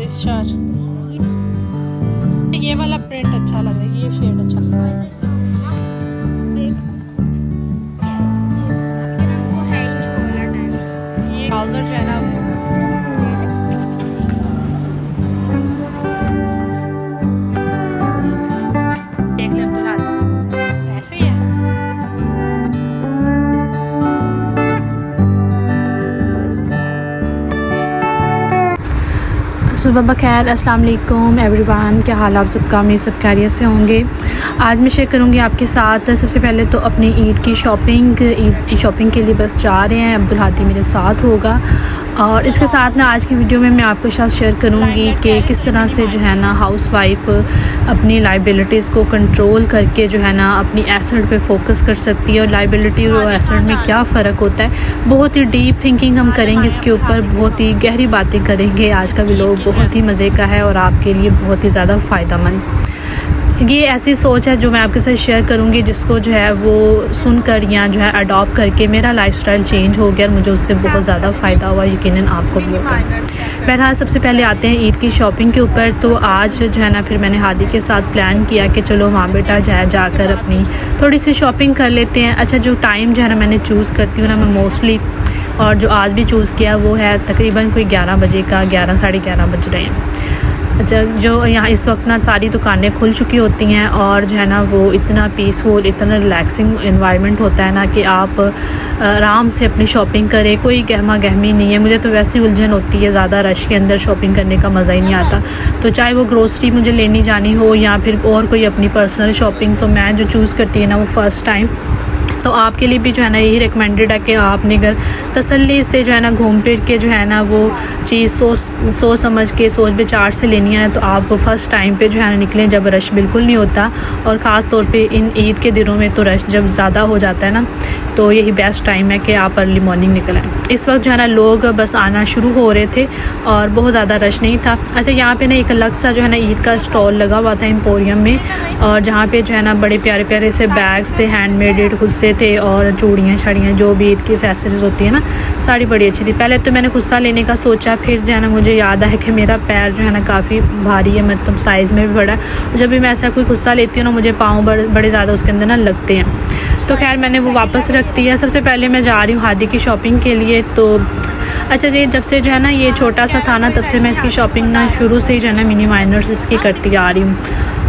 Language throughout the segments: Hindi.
दिस शर्ट, ये वाला प्रिंट अच्छा लग रहा है, ये शेड अच्छा लग रहा है। ये ट्राउजर जो है ना देख ले अब्दुल आती ऐसे ही है। सुबह बखैर, अस्सलाम वालेकुम एवरीवन। क्या हाल आप सबका? उम्मीद सब खैरियत से होंगे। आज मैं शेयर करूंगी आपके साथ सबसे पहले तो अपनी ईद की शॉपिंग के लिए बस जा रहे हैं। अब्दुल हादी मेरे साथ होगा और इसके साथ ना आज की वीडियो में मैं आपके साथ शेयर करूंगी कि किस तरह से जो है ना हाउसवाइफ अपनी लाइबिलिटीज़ को कंट्रोल करके जो है ना अपनी एसेट पे फोकस कर सकती है और लाइबिलिटी और एसेट में क्या फ़र्क होता है। बहुत ही डीप थिंकिंग हम करेंगे इसके ऊपर, बहुत ही गहरी बातें करेंगे। आज का व्लॉग बहुत ही मज़े का है और आपके लिए बहुत ही ज़्यादा फ़ायदेमंद। ये ऐसी सोच है जो मैं आपके साथ शेयर करूंगी, जिसको जो है वो सुनकर या जो है अडॉप्ट करके मेरा लाइफस्टाइल चेंज हो गया और मुझे उससे बहुत ज़्यादा फ़ायदा हुआ, यकीनन आपको भी होगा। बहरहाल सबसे पहले आते हैं ईद की शॉपिंग के ऊपर। तो आज जो है ना फिर मैंने हादी के साथ प्लान किया कि चलो वहाँ बेटा जाकर अपनी थोड़ी सी शॉपिंग कर लेते हैं। अच्छा, जो टाइम जो है ना मैंने चूज़ करती हूँ ना मैं मोस्टली, और जो आज भी चूज़ किया वो है तकरीबन कोई 11 बजे का, 11 साढ़े 11 बज रहे हैं। अच्छा, जो यहाँ इस वक्त ना सारी दुकानें खुल चुकी होती हैं और जो है ना वो इतना पीसफुल, इतना रिलैक्सिंग एनवायरनमेंट होता है ना कि आप आराम से अपनी शॉपिंग करें। कोई गहमा गहमी नहीं है। मुझे तो वैसी उलझन होती है, ज़्यादा रश के अंदर शॉपिंग करने का मज़ा ही नहीं आता। तो चाहे वो ग्रोसरी मुझे लेनी जानी हो या फिर और कोई अपनी पर्सनल शॉपिंग, तो मैं जो चूज़ करती है ना वो फ़र्स्ट टाइम। तो आपके लिए भी जो है ना यही रिकमेंडेड है कि आपने अगर तसल्ली से जो है ना घूम फिर के जो है ना वो चीज़ सोच समझ के सोच विचार से लेनी है ना, तो आप फ़र्स्ट टाइम पे जो है ना निकलें जब रश बिल्कुल नहीं होता। और ख़ास तौर पे इन ईद के दिनों में तो रश जब ज़्यादा हो जाता है ना, तो यही बेस्ट टाइम है कि आप अर्ली मॉर्निंग निकलें। इस वक्त जो है ना लोग बस आना शुरू हो रहे थे और बहुत ज़्यादा रश नहीं था। अच्छा, यहाँ पे ना एक अलग सा जो है ना ईद का स्टॉल लगा हुआ था एम्पोरियम में, और जहाँ पे जो है ना बड़े प्यारे प्यारे से बैग्स थे, हैंडमेड खुद से थे, और चूड़ियाँ छड़ियाँ जो भी ईद की एक्सेसरीज होती है ना, साड़ी बड़ी अच्छी थी। पहले तो मैंने खुस्सा लेने का सोचा, फिर जो है ना मुझे याद आया कि मेरा पैर जो है ना काफ़ी भारी है, मतलब साइज़ में भी बड़ा है। जब भी मैं ऐसा कोई खुस्सा लेती हूँ ना मुझे पाँव बड़े ज़्यादा उसके अंदर ना लगते हैं। तो खैर मैंने वो वापस रख दिया। सबसे पहले मैं जा रही हूँ हादी की शॉपिंग के लिए। तो अच्छा, ये जब से जो है ना ये छोटा सा था ना, तब से मैं इसकी शॉपिंग ना शुरू से ही जो है ना मिनी माइनर्स इसकी करती आ रही हूँ।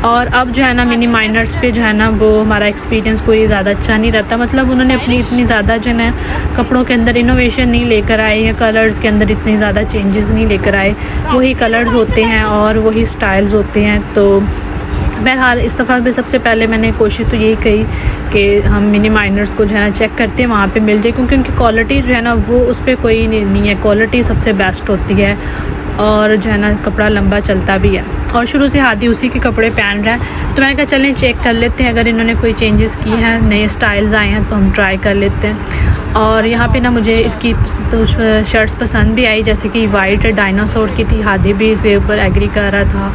और अब जो है ना मिनी माइनर्स पे जो है ना वो हमारा एक्सपीरियंस कोई ज़्यादा अच्छा नहीं रहता। मतलब उन्होंने अपनी इतनी ज़्यादा जो है ना कपड़ों के अंदर इनोवेशन नहीं लेकर आए या कलर्स के अंदर इतनी ज़्यादा चेंजेस नहीं लेकर आए। वही कलर्स होते हैं और वही स्टाइल्स होते हैं। तो बहरहाल इस दफ़ा भी सबसे पहले मैंने कोशिश तो यही कही कि हम मिनी माइनर्स को जो है ना चेक करते हैं वहाँ पे मिल जाए, क्योंकि उनकी क्वालिटी जो है ना वो उस पर कोई नहीं है। क्वालिटी सबसे बेस्ट होती है और जो है ना कपड़ा लंबा चलता भी है। और शुरू से हादी उसी के कपड़े पहन रहा है, तो मैंने कहा चलें चेक कर लेते हैं, अगर इन्होंने कोई चेंजेस की हैं, नए स्टाइल्स आए हैं तो हम ट्राई कर लेते हैं। और यहाँ पे ना मुझे इसकी शर्ट्स पसंद भी आई, जैसे कि वाइट डायनासोर की थी। हादी भी इसके ऊपर एग्री कर रहा था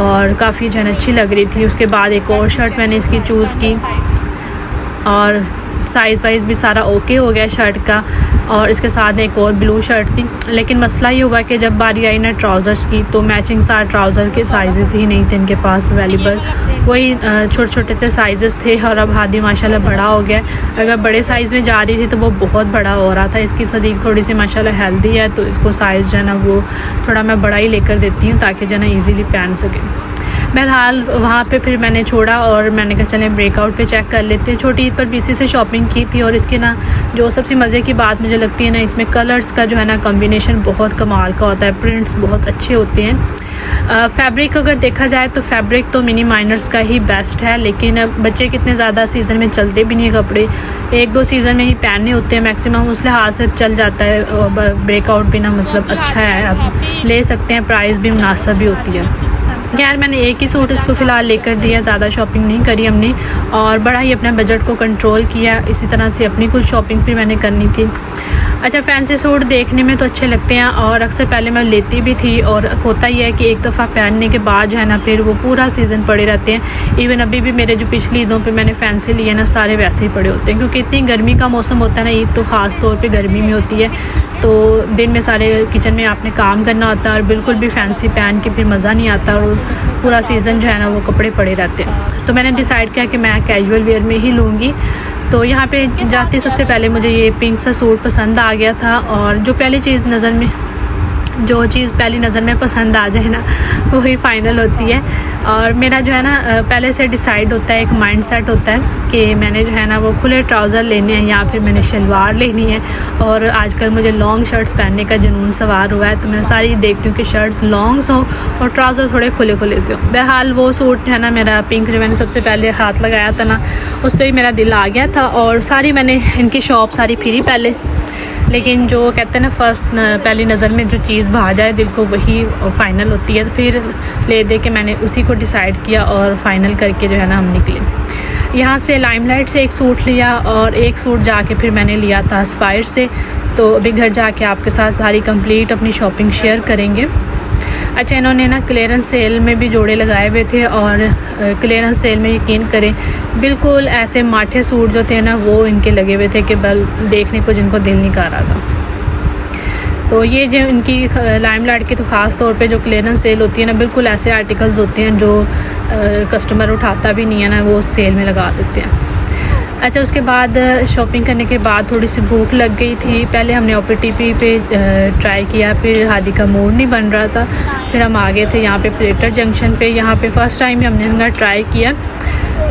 और काफ़ी जो है अच्छी लग रही थी। उसके बाद एक और शर्ट मैंने इसकी चूज़ की और साइज़ वाइज़ भी सारा ओके हो गया शर्ट का। और इसके साथ एक और ब्लू शर्ट थी, लेकिन मसला ये हुआ कि जब बारी आई ना ट्राउज़र्स की, तो मैचिंग सारे ट्राउज़र के साइज़ ही नहीं थे इनके पास अवेलेबल। वही छोटे छोटे से साइज़ थे। और अब हादी माशाल्लाह बड़ा हो गया। अगर बड़े साइज़ में जा रही थी तो वो बहुत बड़ा हो रहा था। इसकी फ़ज़ीक थोड़ी सी माशाल्लाह हेल्दी है, तो इसको साइज़ जो है ना वो थोड़ा मैं बड़ा ही लेकर देती हूँ ताकि जो है ना ईज़िली पहन सकें। बहरहाल वहाँ पे फिर मैंने छोड़ा और मैंने कहा चलें ब्रेकआउट पे चेक कर लेते हैं। छोटी ईद पर बीसी से शॉपिंग की थी और इसके ना जो सबसे मज़े की बात मुझे लगती है ना, इसमें कलर्स का जो है ना कॉम्बिनेशन बहुत कमाल का होता है। प्रिंट्स बहुत अच्छे होते हैं। फैब्रिक अगर देखा जाए तो फैब्रिक तो मिनी माइनर्स का ही बेस्ट है, लेकिन बच्चे कितने ज़्यादा सीज़न में चलते भी नहीं है कपड़े, 1-2 सीज़न में ही पहनने होते हैं मैक्सिमम, उस लिहाज से चल जाता है। ब्रेकआउट भी ना मतलब अच्छा है, आप ले सकते हैं, प्राइस भी मुनासिब भी होती है। खैर मैंने एक ही सूट इसको फ़िलहाल लेकर दिया, ज़्यादा शॉपिंग नहीं करी हमने और बड़ा ही अपने बजट को कंट्रोल किया। इसी तरह से अपनी कुछ शॉपिंग फिर मैंने करनी थी। अच्छा, फैंसी सूट देखने में तो अच्छे लगते हैं और अक्सर पहले मैं लेती भी थी और होता ही है कि एक दफ़ा पहनने के बाद जो है ना फिर वो पूरा सीज़न पड़े रहते हैं। इवन अभी भी मेरे जो पिछली ईदों पे मैंने फैंसी लिए ना सारे वैसे ही पड़े होते हैं, क्योंकि इतनी गर्मी का मौसम होता है ना, ईद तो ख़ास तौर पे गर्मी में होती है, तो दिन में सारे किचन में आपने काम करना होता है और बिल्कुल भी फैंसी पहन के फिर मज़ा नहीं आता और पूरा सीज़न जो है ना वो कपड़े पड़े रहते हैं। तो मैंने डिसाइड किया कि मैं कैजुअल वेयर में ही लूँगी। तो यहाँ पे जाते सबसे पहले मुझे ये पिंक सा सूट पसंद आ गया था और जो पहली चीज़ पहली नज़र में पसंद आ जाए ना वही फ़ाइनल होती है। और मेरा जो है ना पहले से डिसाइड होता है, एक माइंड सेट होता है कि मैंने जो है ना वो खुले ट्राउज़र लेने हैं या फिर मैंने शलवार लेनी है। और आजकल मुझे लॉन्ग शर्ट्स पहनने का जुनून सवार हुआ है, तो मैं सारी देखती हूँ कि शर्ट्स लॉन्ग्स हो और ट्राउज़र थोड़े खुले खुले से हो। बहरहाल वो सूट जो है ना मेरा पिंक, जो मैंने सबसे पहले हाथ लगाया था ना उस पर ही मेरा दिल आ गया था और सारी मैंने इनकी शॉप सारी फिरी पहले, लेकिन जो कहते हैं ना फर्स्ट पहली नज़र में जो चीज़ भा जाए दिल को वही फ़ाइनल होती है। तो फिर ले दे के मैंने उसी को डिसाइड किया और फ़ाइनल करके जो है ना हम निकले। यहाँ से लाइमलाइट से एक सूट लिया और एक सूट जाके फिर मैंने लिया था स्पायर से। तो अभी घर जाके आपके साथ सारी कंप्लीट अपनी शॉपिंग शेयर करेंगे। अच्छा, इन्होंने ना क्लियरेंस सेल में भी जोड़े लगाए हुए थे और क्लियरेंस सेल में यकीन करें बिल्कुल ऐसे माठे सूट जो थे ना वो इनके लगे हुए थे कि बल देखने को जिनको दिल नहीं कर रहा था। तो ये जो इनकी लाइमलाइट की तो ख़ास तौर पे जो क्लियरेंस सेल होती है ना, बिल्कुल ऐसे आर्टिकल्स होते हैं जो कस्टमर उठाता भी नहीं है ना, वो सेल में लगा देते हैं। अच्छा, उसके बाद शॉपिंग करने के बाद थोड़ी सी भूख लग गई थी। पहले हमने OPTP पे ट्राई किया, फिर हादी का मूड नहीं बन रहा था, फिर हम आ गए थे यहाँ पे प्लेटर जंक्शन पे। यहाँ पे फ़र्स्ट टाइम हमने इनका ट्राई किया।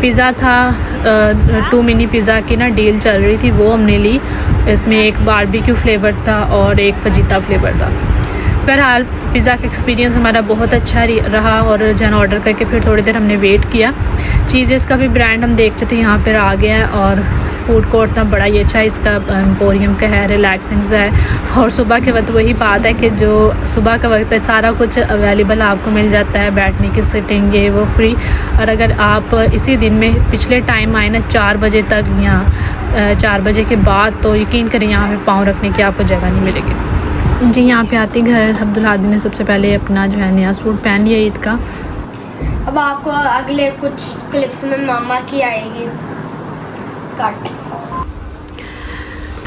पिज़्ज़ा था, 2 मिनी पिज़्ज़ा की ना डील चल रही थी, वो हमने ली। इसमें एक बारबेक्यू फ्लेवर था और एक फजीता फ्लेवर था। बहरहाल पिज़्ज़ा का एक्सपीरियंस हमारा बहुत अच्छा रहा और जो है ऑर्डर करके फिर थोड़ी देर हमने वेट किया। चीज़ेस का भी ब्रांड हम देख रहे थे, यहाँ पर आ गया है और फूड कोर्ट था बड़ा ही अच्छा, इसका एम्पोरियम का है, रिलैक्सिंग सा है। और सुबह के वक्त वही बात है कि जो सुबह का वक्त है सारा कुछ अवेलेबल आपको मिल जाता है, बैठने की सीटिंग ये वो फ्री। और अगर आप इसी दिन में पिछले टाइम आए ना 4 बजे तक या 4 बजे के बाद, तो यकीन करें यहाँ पे पाँव रखने की आपको जगह नहीं मिलेगी। जी, यहाँ पे आती घर अब्दुल हादी ने सबसे पहले अपना जो है नया सूट पहन लिया ईद का। अब आपको अगले कुछ क्लिप्स में मामा की आएगी कट।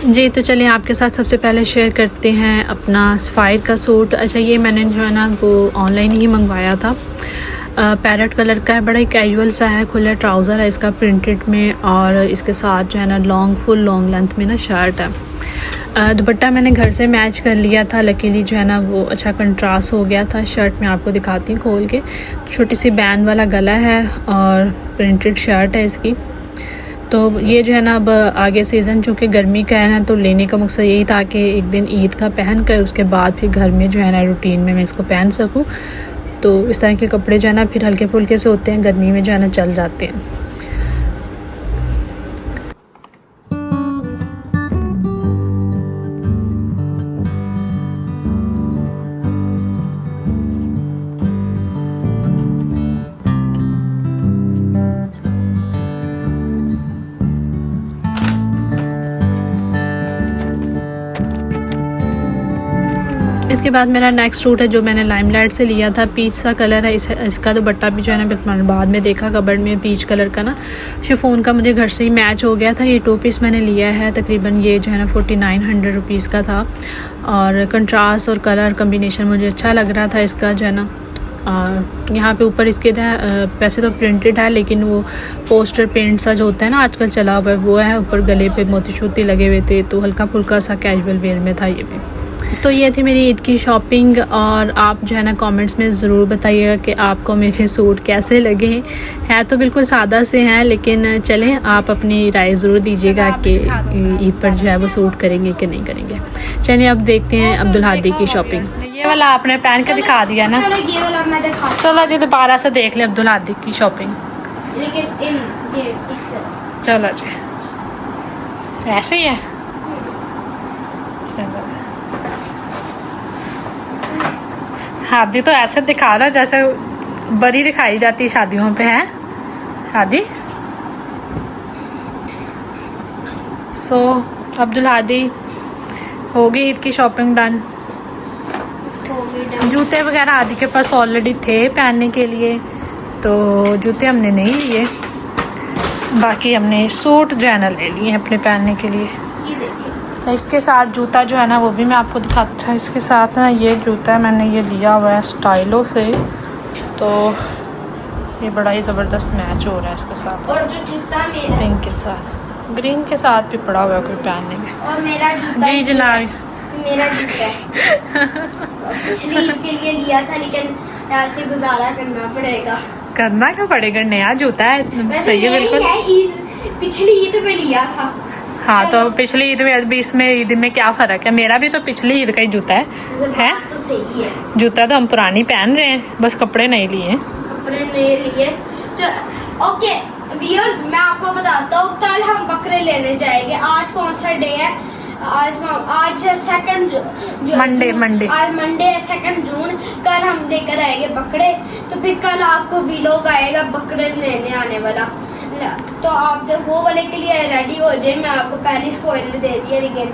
जी, तो चलिए आपके साथ सबसे पहले शेयर करते हैं अपना सफ़ायर का सूट। अच्छा, ये मैंने जो है ना वो ऑनलाइन ही मंगवाया था। पैरेट कलर का है, बड़ा ही कैजुअल सा है, खुला ट्राउज़र है इसका प्रिंटेड में और इसके साथ जो है ना फुल लॉन्ग लेंथ में ना शर्ट है। दुपट्टा मैंने घर से मैच कर लिया था, लकीली जो है ना वो अच्छा कंट्रास्ट हो गया था। शर्ट में आपको दिखाती हूँ खोल के, छोटी सी बैंड वाला गला है और प्रिंटेड शर्ट है इसकी। तो ये जो है ना अब आगे सीज़न चूँकि गर्मी का है ना, तो लेने का मकसद यही था कि एक दिन ईद का पहन कर उसके बाद फिर घर में जो है ना रूटीन में मैं इसको पहन सकूँ। तो इस तरह के कपड़े जो है ना फिर हल्के फुल्के से होते हैं, गर्मी में जो है ना चल जाते हैं। इसके बाद मेरा नेक्स्ट सूट है जो मैंने लाइमलाइट से लिया था, पीच सा कलर है। इसका दुपट्टा भी जो है ना मैंने बाद में देखा कबर्ड में, पीच कलर का ना शिफॉन का मुझे घर से ही मैच हो गया था। ये 2 पीस मैंने लिया है, तकरीबन ये जो है ना 4900 रुपीज़ का था और कंट्रास्ट और कलर कम्बिनेशन मुझे अच्छा लग रहा था इसका जो है ना। और यहाँ पे ऊपर इसके वैसे तो प्रिंटेड है, लेकिन वो पोस्टर पेंट सा जो होता है ना आजकल चला हुआ है वो है। ऊपर गले पे मोती शोती लगे हुए थे, तो हल्का फुल्का सा कैजुअल वेयर में था ये भी। तो ये थी मेरी ईद की शॉपिंग और आप जो है ना कमेंट्स में ज़रूर बताइएगा कि आपको मेरे सूट कैसे लगे हैं। तो बिल्कुल सादा से हैं, लेकिन चलें आप अपनी राय ज़रूर दीजिएगा कि ईद पर जो है वो सूट करेंगे कि नहीं करेंगे। चलिए अब देखते हैं अब्दुल हादी की शॉपिंग। ये वाला आपने पहन के दिखा दिया ना, ये वाला मैं दिखा। चलो जी दोबारा से देख ले अब्दुल हादी की शॉपिंग। लेकिन ये इस तरह चलो जी, ऐसे ही है। चलो हादी तो ऐसे दिखा रहा जैसे बड़ी दिखाई जाती है शादियों पे, है शादी। सो अब्दुल हादी हो गई ईद की शॉपिंग डन। जूते वगैरह आदि के पास ऑलरेडी थे पहनने के लिए, तो जूते हमने नहीं लिए। बाकी हमने सूट जो है ना ले लिए अपने पहनने के लिए। तो इसके साथ जूता जो है ना वो भी मैं आपको दिखाता हूँ। इसके साथ ना ये जूता है, मैंने ये लिया हुआ है स्टाइलो से, तो ये बड़ा ही ज़बरदस्त मैच हो रहा है इसके साथ। और जो जूता मेरा पिंक के साथ, ग्रीन के साथ भी पड़ा हुआ है कोई पहनने में। और मेरा जूता जी जनाब, मेरा जूता है पिछली ईद के लिए लिया था, लेकिन ऐसे गुजारा करना पड़ेगा। करना क्या पड़ेगा, नया जूता है, सही है बिल्कुल। पिछली ईद में लिया था। हाँ तो पिछली ईद में अभी इसमें ईद में क्या फ़र्क है? मेरा भी तो पिछली ईद का ही जूता है तो सही है। जूता तो हम पुरानी पहन रहे हैं, बस कपड़े नहीं लिए। कपड़े नहीं लिए। ओके व्यूअर्स, मैं आपको बताता हूँ, कल हम बकरे लेने जाएंगे। आज कौन सा डे है? आज 2 मंडे आज मंडे है 2 जून। कल हम लेकर आएंगे बकरे, तो फिर कल आपको व्लॉग आएगा बकरे लेने आने वाला। तो आप वो वाले के लिए रेडी हो जाए। मैं आपको पहले स्पॉइलर दे दिया। लेकिन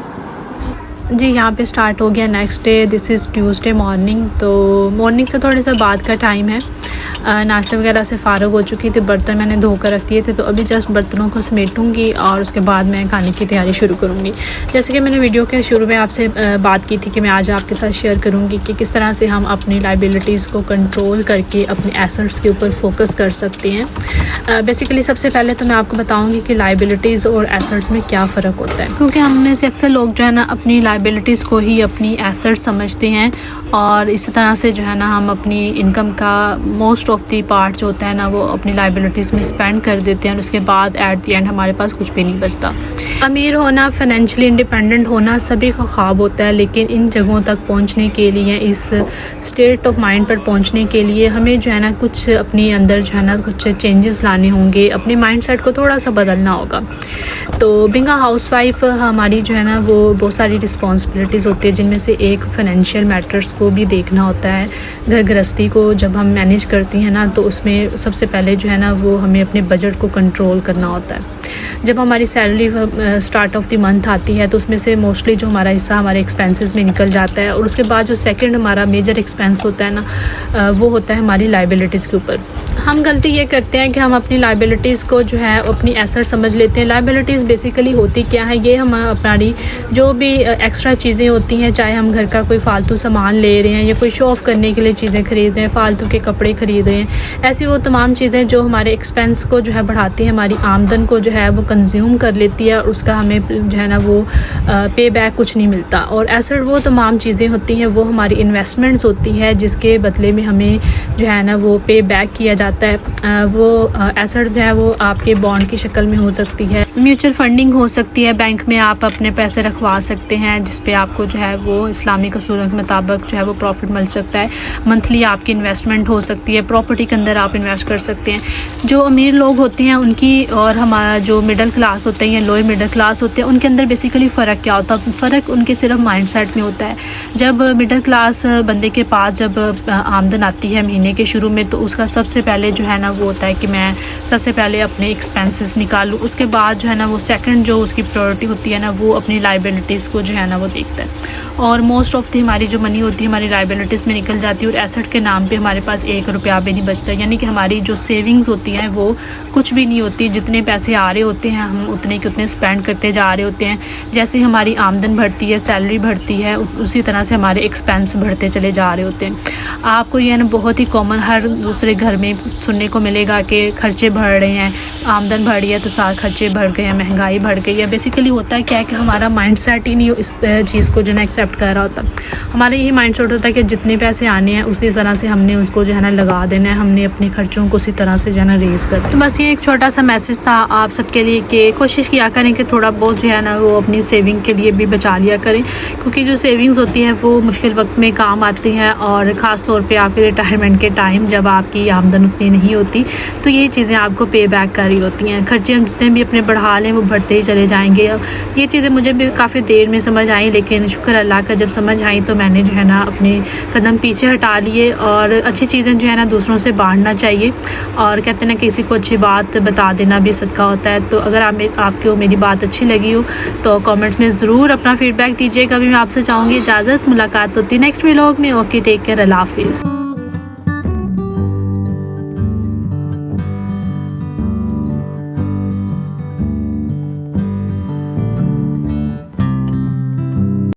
जी यहाँ पे स्टार्ट हो गया next day. This is Tuesday morning. तो मॉर्निंग से थोड़े सा बाद का टाइम है। नाश्ते वगैरह से फ़ारग हो चुकी थी, बर्तन मैंने धो कर रख दिए थे, तो अभी जस्ट बर्तनों को समेटूंगी और उसके बाद मैं खाने की तैयारी शुरू करूँगी। जैसे कि मैंने वीडियो के शुरू में आपसे बात की थी कि मैं आज आपके साथ शेयर करूँगी कि किस तरह से हम अपनी लाइबिलिटीज़ को कंट्रोल करके अपने एसेट्स के ऊपर फोकस कर सकते हैं। बेसिकली सबसे पहले तो मैं आपको बताऊँगी कि लाइबिलिटीज़ और एसेट्स में क्या फ़र्क होता है, क्योंकि हम में से अक्सर लोग जो है ना अपनी लाइबिलिटीज़ को ही अपनी एसेट्स समझते हैं, और इसी तरह से जो है ना हम अपनी इनकम का मोस्ट ऑफ दी पार्ट जो होता है ना वो अपनी लाइबिलिटीज़ में स्पेंड कर देते हैं, और उसके बाद एट द एंड हमारे पास कुछ भी नहीं बचता। अमीर होना, फाइनेंशियली इंडिपेंडेंट होना सभी का ख्वाब होता है, लेकिन इन जगहों तक पहुंचने के लिए, इस स्टेट ऑफ माइंड पर पहुंचने के लिए हमें जो है ना कुछ अपने अंदर जो है ना कुछ चेंजेस लाने होंगे, अपने माइंडसेट को थोड़ा सा बदलना होगा। तो बीइंग अ हाउसवाइफ हमारी जो है ना वो बहुत सारी रिस्पॉन्सिबिलिटीज़ होती है, जिनमें से एक फाइनेंशियल मैटर्स को भी देखना होता है। घर गृहस्थी को जब हम मैनेज करती हैं ना, तो उसमें सबसे पहले जो है ना वो हमें अपने बजट को कंट्रोल करना होता है। जब हमारी salary start of the month आती है, तो उसमें से मोस्टली जो हमारा हिस्सा हमारे एक्सपेंसेस में निकल जाता है, और उसके बाद जो सेकंड हमारा मेजर एक्सपेंस होता है ना वो होता है हमारी लाइबिलिटीज़ के ऊपर। हम गलती ये करते हैं कि हम अपनी लाइबिलिटीज़ को जो है अपनी एसेट समझ लेते हैं। लाइबिलिटीज़ बेसिकली होती क्या है? ये हम हमारी जो भी एक्स्ट्रा चीज़ें होती हैं, चाहे हम घर का कोई फालतू सामान ले रहे हैं या कोई शो ऑफ़ करने के लिए चीज़ें खरीद रहे हैं, फालतू के कपड़े खरीद रहे हैं, ऐसी वो तमाम चीज़ें जो हमारे एक्सपेंस को जो है बढ़ाती हैं, हमारी आमदन को जो है वो कंज्यूम कर लेती है, और उसका हमें जो है ना वो पे बैक कुछ नहीं मिलता। और एसेट वो तमाम चीज़ें होती हैं, वो हमारी इन्वेस्टमेंट्स होती है, जिसके बदले में हमें जो है ना वो पे बैक किया जाता है। वो एसेट्स जो है वो आपके बॉन्ड की शक्ल में हो सकती है, म्यूचुअल फंडिंग हो सकती है, बैंक में आप अपने पैसे रखवा सकते हैं, जिस पे आपको जो है वो इस्लामिक असूलों के मुताबिक जो है वो प्रॉफिट मिल सकता है। मंथली आपकी इन्वेस्टमेंट हो सकती है, प्रॉपर्टी के अंदर आप इन्वेस्ट कर सकते हैं। जो अमीर लोग होते हैं उनकी, और हमारा जो मिडिल क्लास होते हैं या लोअर मिडिल क्लास होते हैं, उनके अंदर बेसिकली फ़र्क क्या होता है? फ़र्क उनके सिर्फ माइंडसेट में होता है। जब मिडिल क्लास बंदे के पास जब आमदन आती है महीने के शुरू में, तो उसका सबसे पहले जो है ना वो होता है कि मैं सबसे पहले अपने एक्सपेंसेस निकालूं। उसके बाद जो है ना वो सेकंड जो उसकी प्रायोरिटी होती है ना वो अपनी लाइबिलिटीज़ को जो है ना वो देखता है। और मोस्ट ऑफ दी हमारी जो मनी होती है हमारी लाइबिलिटीज़ में निकल जाती है, और एसेट के नाम पे हमारे पास 1 रुपया भी नहीं बचता। यानी कि हमारी जो सेविंग्स होती हैं वो कुछ भी नहीं होती। जितने पैसे आ रहे होते हैं हम उतने के उतने स्पेंड करते जा रहे होते हैं। जैसे हमारी आमदन बढ़ती है, सैलरी बढ़ती है, उसी तरह से हमारे एक्सपेंस बढ़ते चले जा रहे होते हैं। आपको यह ना बहुत ही कॉमन हर दूसरे घर में सुनने को मिलेगा कि खर्चे बढ़ रहे हैं, आमदन बढ़ रही है तो साथ खर्चे बढ़ गए हैं, महंगाई बढ़ गई है। बेसिकली होता है क्या है कि हमारा माइंडसेट ही नहीं इस चीज़ को जो है एक्सेप्ट कर रहा होता। हमारा यही माइंडसेट होता है कि जितने पैसे आने हैं उसी तरह से हमने उसको जो है ना लगा देना है, हमने अपने खर्चों को उसी तरह से जो है ना रेज़ कर। तो बस ये एक छोटा सा मैसेज था आप सबके लिए कि कोशिश किया करें कि थोड़ा बहुत जो है ना वो अपनी सेविंग के लिए भी बचा लिया करें, क्योंकि जो सेविंग्स होती हैं वो मुश्किल वक्त में काम आती हैं, और ख़ास तौर पे आपके रिटायरमेंट के टाइम जब आपकी आमदन उतनी नहीं होती तो यही चीज़ें आपको पे बैक कर रही होती हैं। खर्चे हम जितने भी अपने बढ़ा लें वो बढ़ते ही चले जाएंगे। ये चीज़ें मुझे भी काफ़ी देर में समझ आई, लेकिन शुक्र लाकर जब समझ आई तो मैंने जो है ना अपने कदम पीछे हटा लिए। और अच्छी चीज़ें जो है ना दूसरों से बांटना चाहिए, और कहते हैं ना किसी को अच्छी बात बता देना भी सदका होता है। तो अगर आपको मेरी बात अच्छी लगी हो तो कमेंट्स में ज़रूर अपना फ़ीडबैक दीजिएगा। अभी मैं आपसे चाहूँगी इजाज़त, मुलाकात होती है नेक्स्ट व्लॉग में। ओके, टेक केयर, अल्लाह हाफिज़।